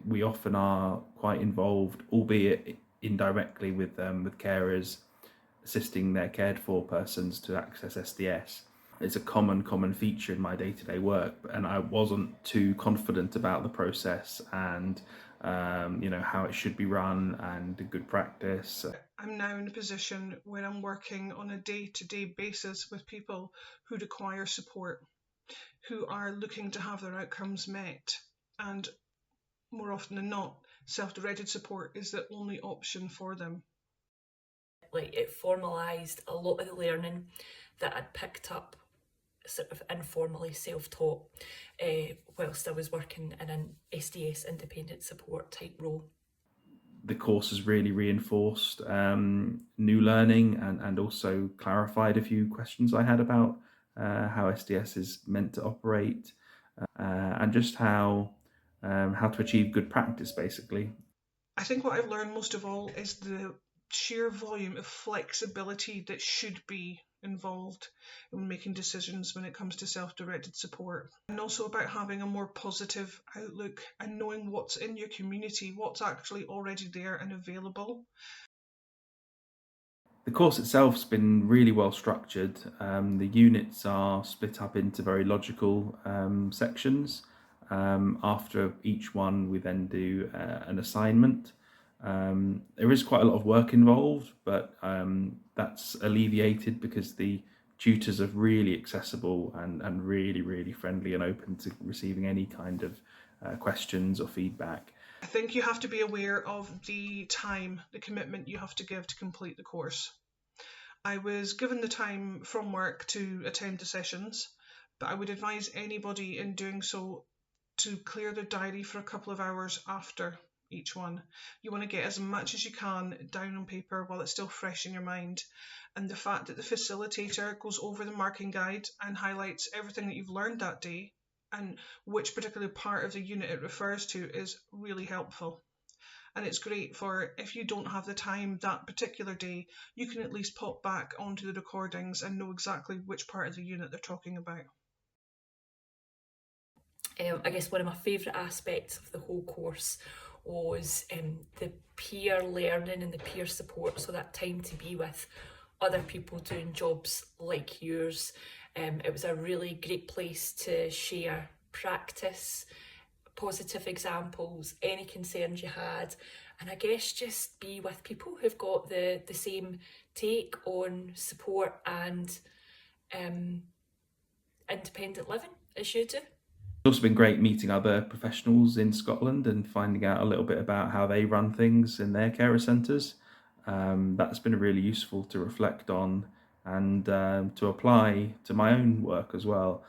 we often are quite involved, albeit indirectly, with carers assisting their cared for persons to access SDS. It's a common feature in my day-to-day work, and I wasn't too confident about the process and how it should be run and good practice. I'm now in a position where I'm working on a day-to-day basis with people who require support, who are looking to have their outcomes met, and more often than not, self-directed support is the only option for them. Like, it formalised a lot of the learning that I'd picked up sort of informally, self-taught, whilst I was working in an SDS independent support type role. The course has really reinforced new learning and also clarified a few questions I had about how SDS is meant to operate and just how to achieve good practice, basically. I think what I've learned most of all is the sheer volume of flexibility that should be involved in making decisions when it comes to self-directed support, and also about having a more positive outlook and knowing what's in your community, what's actually already there and available. The course itself's been really well structured. The units are split up into very logical sections. After each one, we then do an assignment. There is quite a lot of work involved, but that's alleviated because the tutors are really accessible and really friendly and open to receiving any kind of questions or feedback. I think you have to be aware of the time, the commitment you have to give to complete the course. I was given the time from work to attend the sessions, but I would advise anybody in doing so to clear their diary for a couple of hours after each one. You want to get as much as you can down on paper while it's still fresh in your mind. And the fact that the facilitator goes over the marking guide and highlights everything that you've learned that day and which particular part of the unit it refers to is really helpful. And it's great for if you don't have the time that particular day, you can at least pop back onto the recordings and know exactly which part of the unit they're talking about. I guess one of my favourite aspects of the whole course was the peer learning and the peer support, so that time to be with other people doing jobs like yours. It was a really great place to share practice, positive examples, any concerns you had, and I guess just be with people who've got the same take on support and independent living as you do. It's also been great meeting other professionals in Scotland and finding out a little bit about how they run things in their carer centres. That's been really useful to reflect on and to apply to my own work as well.